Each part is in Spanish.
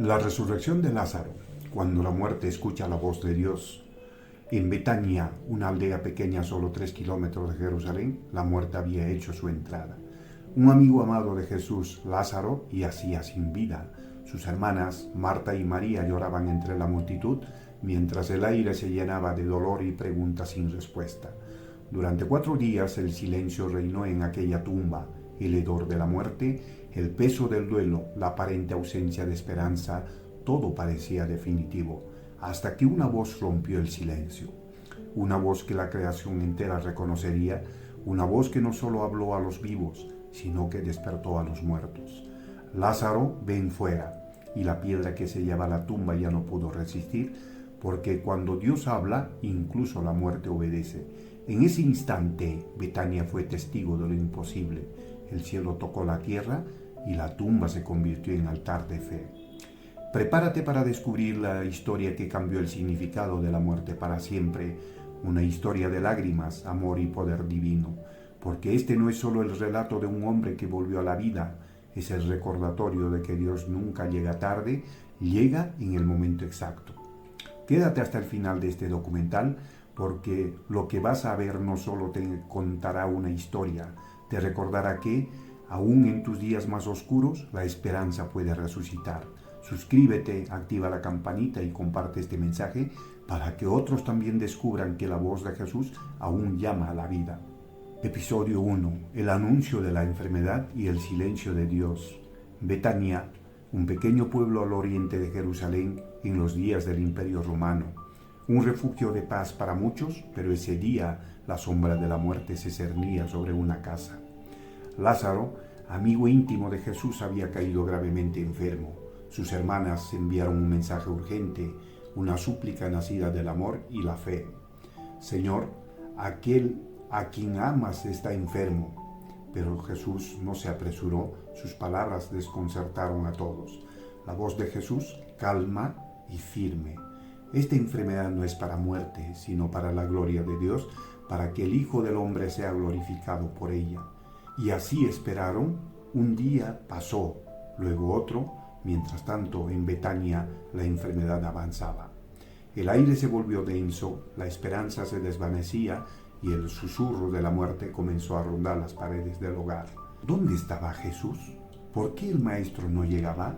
La resurrección de Lázaro, cuando la muerte escucha la voz de Dios. En Betania, una aldea pequeña a solo 3 kilómetros de Jerusalén, la muerte había hecho su entrada. Un amigo amado de Jesús, Lázaro, yacía sin vida. Sus hermanas, Marta y María, lloraban entre la multitud, mientras el aire se llenaba de dolor y preguntas sin respuesta. Durante 4 días el silencio reinó en aquella tumba, el hedor de la muerte, el peso del duelo, la aparente ausencia de esperanza, todo parecía definitivo, hasta que una voz rompió el silencio. Una voz que la creación entera reconocería, una voz que no solo habló a los vivos, sino que despertó a los muertos. Lázaro, ven fuera. Y la piedra que sellaba la tumba ya no pudo resistir, porque cuando Dios habla, incluso la muerte obedece. En ese instante, Betania fue testigo de lo imposible. El cielo tocó la tierra y la tumba se convirtió en altar de fe. Prepárate para descubrir la historia que cambió el significado de la muerte para siempre, una historia de lágrimas, amor y poder divino, porque este no es solo el relato de un hombre que volvió a la vida, es el recordatorio de que Dios nunca llega tarde, llega en el momento exacto. Quédate hasta el final de este documental, porque lo que vas a ver no solo te contará una historia, te recordará que, aún en tus días más oscuros, la esperanza puede resucitar. Suscríbete, activa la campanita y comparte este mensaje para que otros también descubran que la voz de Jesús aún llama a la vida. Episodio 1. El anuncio de la enfermedad y el silencio de Dios. Betania, un pequeño pueblo al oriente de Jerusalén en los días del Imperio Romano. Un refugio de paz para muchos, pero ese día la sombra de la muerte se cernía sobre una casa. Lázaro, amigo íntimo de Jesús, había caído gravemente enfermo. Sus hermanas enviaron un mensaje urgente, una súplica nacida del amor y la fe. Señor, aquel a quien amas está enfermo. Pero Jesús no se apresuró, sus palabras desconcertaron a todos. La voz de Jesús, calma y firme. Esta enfermedad no es para muerte, sino para la gloria de Dios, para que el Hijo del Hombre sea glorificado por ella. Y así esperaron. Un día pasó, luego otro. Mientras tanto, en Betania la enfermedad avanzaba. El aire se volvió denso, la esperanza se desvanecía y el susurro de la muerte comenzó a rondar las paredes del hogar. ¿Dónde estaba Jesús? ¿Por qué el Maestro no llegaba?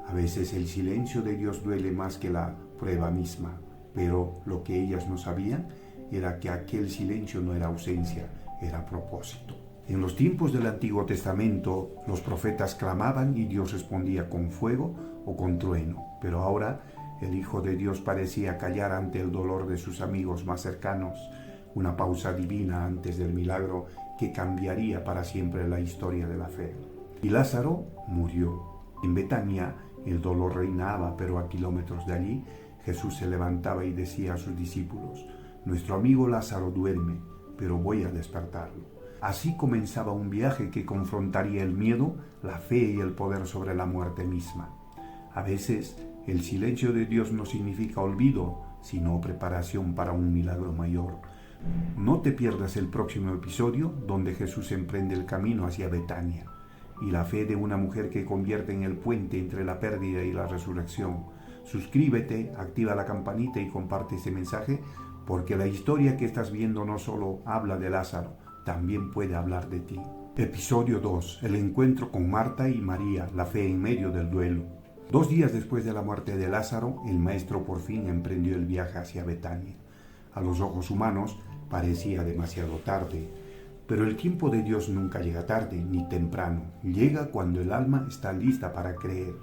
A veces el silencio de Dios duele más que la prueba misma, pero lo que ellas no sabían era que aquel silencio no era ausencia, era propósito. En los tiempos del Antiguo Testamento, los profetas clamaban y Dios respondía con fuego o con trueno, pero ahora el Hijo de Dios parecía callar ante el dolor de sus amigos más cercanos, una pausa divina antes del milagro que cambiaría para siempre la historia de la fe. Y Lázaro murió. En Betania el dolor reinaba, pero a kilómetros de allí Jesús se levantaba y decía a sus discípulos: nuestro amigo Lázaro duerme, pero voy a despertarlo. Así comenzaba un viaje que confrontaría el miedo, la fe y el poder sobre la muerte misma. A veces, el silencio de Dios no significa olvido, sino preparación para un milagro mayor. No te pierdas el próximo episodio, donde Jesús emprende el camino hacia Betania, y la fe de una mujer que convierte en el puente entre la pérdida y la resurrección. Suscríbete, activa la campanita y comparte este mensaje, porque la historia que estás viendo no solo habla de Lázaro, también puede hablar de ti. Episodio 2. El encuentro con Marta y María, la fe en medio del duelo. 2 días después de la muerte de Lázaro, el Maestro por fin emprendió el viaje hacia Betania. A los ojos humanos parecía demasiado tarde, pero el tiempo de Dios nunca llega tarde ni temprano. Llega cuando el alma está lista para creer.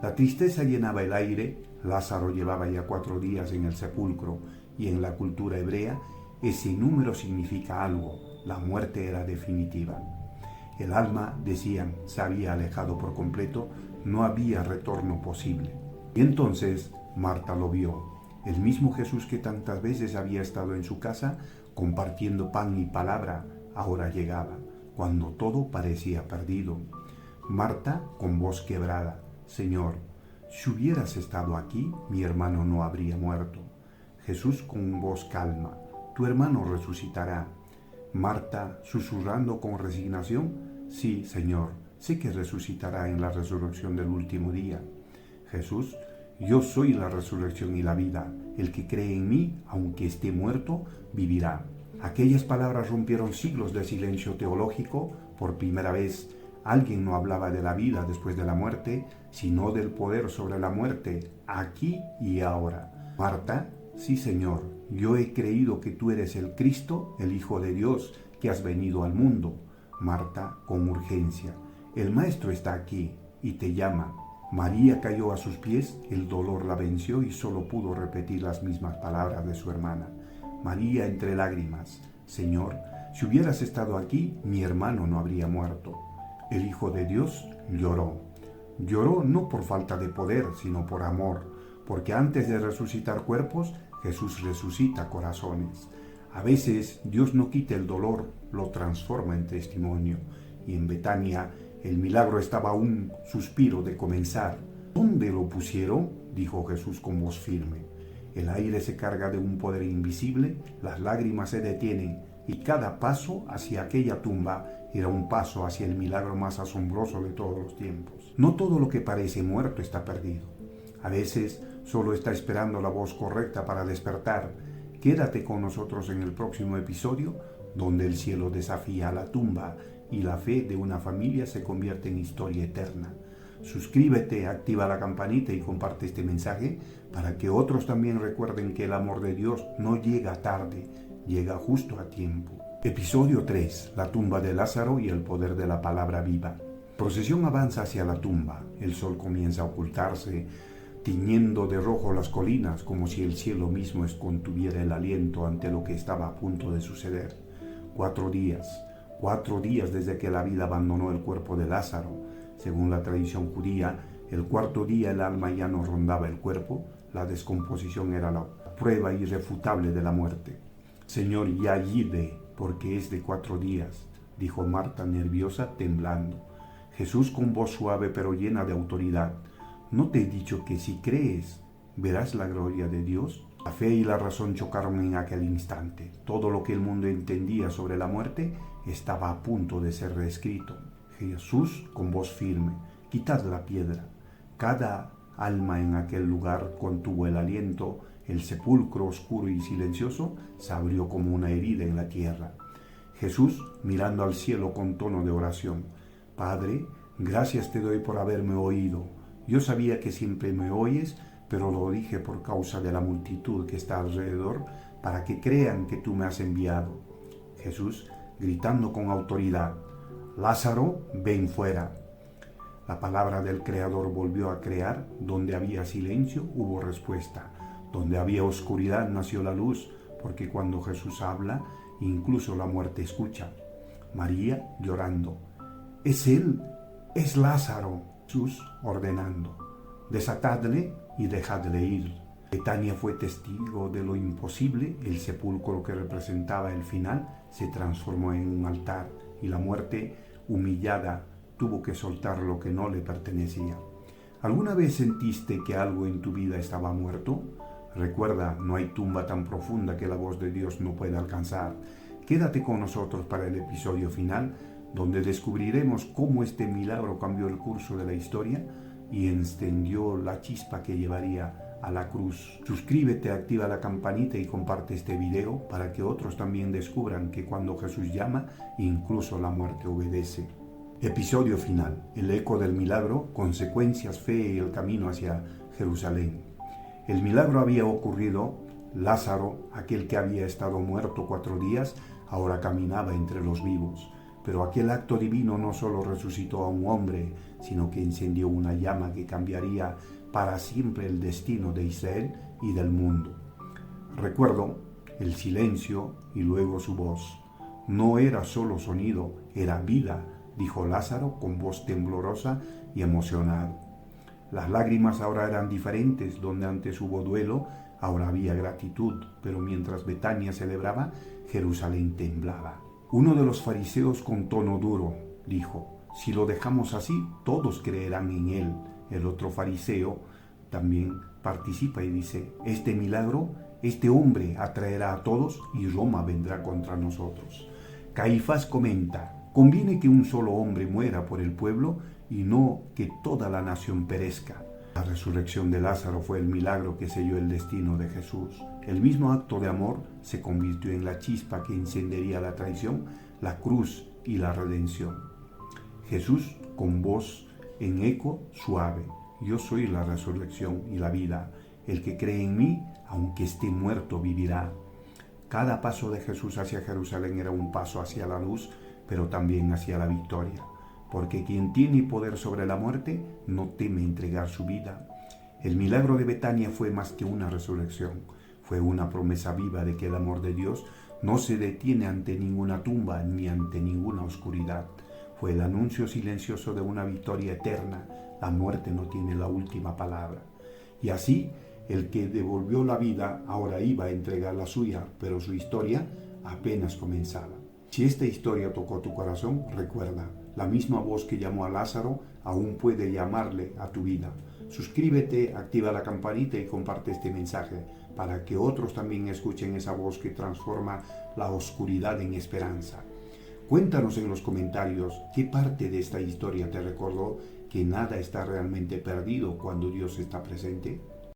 La tristeza llenaba el aire. Lázaro llevaba ya 4 días en el sepulcro, y en la cultura hebrea ese número significa algo. La muerte era definitiva. El alma, decían, se había alejado por completo, no había retorno posible. Y entonces Marta lo vio. El mismo Jesús que tantas veces había estado en su casa compartiendo pan y palabra, ahora llegaba, cuando todo parecía perdido. Marta, con voz quebrada: Señor, si hubieras estado aquí, mi hermano no habría muerto. Jesús, con voz calma: tu hermano resucitará. Marta, susurrando con resignación: sí, Señor, sé que resucitará en la resurrección del último día. Jesús: yo soy la resurrección y la vida. El que cree en mí, aunque esté muerto, vivirá. Aquellas palabras rompieron siglos de silencio teológico. Por primera vez, alguien no hablaba de la vida después de la muerte, sino del poder sobre la muerte, aquí y ahora. Marta: sí, Señor, yo he creído que tú eres el Cristo, el Hijo de Dios, que has venido al mundo. Marta, con urgencia: el Maestro está aquí y te llama. María cayó a sus pies, el dolor la venció y solo pudo repetir las mismas palabras de su hermana. María, entre lágrimas: Señor, si hubieras estado aquí, mi hermano no habría muerto. El Hijo de Dios lloró. Lloró no por falta de poder, sino por amor, porque antes de resucitar cuerpos, Jesús resucita corazones. A veces Dios no quita el dolor, lo transforma en testimonio. Y en Betania el milagro estaba a un suspiro de comenzar. ¿Dónde lo pusieron?, dijo Jesús con voz firme. El aire se carga de un poder invisible, las lágrimas se detienen y cada paso hacia aquella tumba era un paso hacia el milagro más asombroso de todos los tiempos. No todo lo que parece muerto está perdido. A veces solo está esperando la voz correcta para despertar. Quédate con nosotros en el próximo episodio, donde el cielo desafía a la tumba y la fe de una familia se convierte en historia eterna. Suscríbete, activa la campanita y comparte este mensaje para que otros también recuerden que el amor de Dios no llega tarde, llega justo a tiempo. Episodio 3. La tumba de Lázaro y el poder de la palabra viva. Procesión avanza hacia la tumba. El sol comienza a ocultarse, tiñendo de rojo las colinas, como si el cielo mismo contuviera el aliento ante lo que estaba a punto de suceder. 4 días desde que la vida abandonó el cuerpo de Lázaro. Según la tradición judía, el 4.º día el alma ya no rondaba el cuerpo, la descomposición era la prueba irrefutable de la muerte. Señor, ya yide, porque es de 4 días, dijo Marta nerviosa, temblando. Jesús con voz suave pero llena de autoridad: ¿no te he dicho que si crees, verás la gloria de Dios? La fe y la razón chocaron en aquel instante. Todo lo que el mundo entendía sobre la muerte estaba a punto de ser reescrito. Jesús, con voz firme: quitad la piedra. Cada alma en aquel lugar contuvo el aliento. El sepulcro oscuro y silencioso se abrió como una herida en la tierra. Jesús, mirando al cielo con tono de oración: Padre, gracias te doy por haberme oído. Yo sabía que siempre me oyes, pero lo dije por causa de la multitud que está alrededor, para que crean que tú me has enviado. Jesús, gritando con autoridad: Lázaro, ven fuera. La palabra del Creador volvió a crear. Donde había silencio hubo respuesta. Donde había oscuridad nació la luz, porque cuando Jesús habla, incluso la muerte escucha. María, llorando: es él, es Lázaro. Jesús, ordenando: desatadle y dejadle ir. Betania fue testigo de lo imposible. El sepulcro que representaba el final se transformó en un altar y la muerte, humillada, tuvo que soltar lo que no le pertenecía. ¿Alguna vez sentiste que algo en tu vida estaba muerto? Recuerda, no hay tumba tan profunda que la voz de Dios no pueda alcanzar. Quédate con nosotros para el episodio final, donde descubriremos cómo este milagro cambió el curso de la historia y encendió la chispa que llevaría a la cruz. Suscríbete, activa la campanita y comparte este video para que otros también descubran que cuando Jesús llama, incluso la muerte obedece. Episodio final. El eco del milagro, consecuencias, fe y el camino hacia Jerusalén. El milagro había ocurrido. Lázaro, aquel que había estado muerto 4 días, ahora caminaba entre los vivos. Pero aquel acto divino no solo resucitó a un hombre, sino que encendió una llama que cambiaría para siempre el destino de Israel y del mundo. Recuerdo el silencio y luego su voz. No era solo sonido, era vida, dijo Lázaro con voz temblorosa y emocionado. Las lágrimas ahora eran diferentes. Donde antes hubo duelo, ahora había gratitud. Pero mientras Betania celebraba, Jerusalén temblaba. Uno de los fariseos, con tono duro, dijo: si lo dejamos así, todos creerán en él. El otro fariseo también participa y dice: este milagro, este hombre atraerá a todos y Roma vendrá contra nosotros. Caifás comenta: conviene que un solo hombre muera por el pueblo y no que toda la nación perezca. La resurrección de Lázaro fue el milagro que selló el destino de Jesús. El mismo acto de amor se convirtió en la chispa que encendería la traición, la cruz y la redención. Jesús, con voz en eco suave: yo soy la resurrección y la vida. El que cree en mí, aunque esté muerto, vivirá. Cada paso de Jesús hacia Jerusalén era un paso hacia la luz, pero también hacia la victoria. Porque quien tiene poder sobre la muerte no teme entregar su vida. El milagro de Betania fue más que una resurrección, fue una promesa viva de que el amor de Dios no se detiene ante ninguna tumba ni ante ninguna oscuridad. Fue el anuncio silencioso de una victoria eterna. La muerte no tiene la última palabra. Y así, el que devolvió la vida ahora iba a entregar la suya, pero su historia apenas comenzaba. Si esta historia tocó tu corazón, recuerda, la misma voz que llamó a Lázaro aún puede llamarle a tu vida. Suscríbete, activa la campanita y comparte este mensaje para que otros también escuchen esa voz que transforma la oscuridad en esperanza. Cuéntanos en los comentarios qué parte de esta historia te recordó que nada está realmente perdido cuando Dios está presente.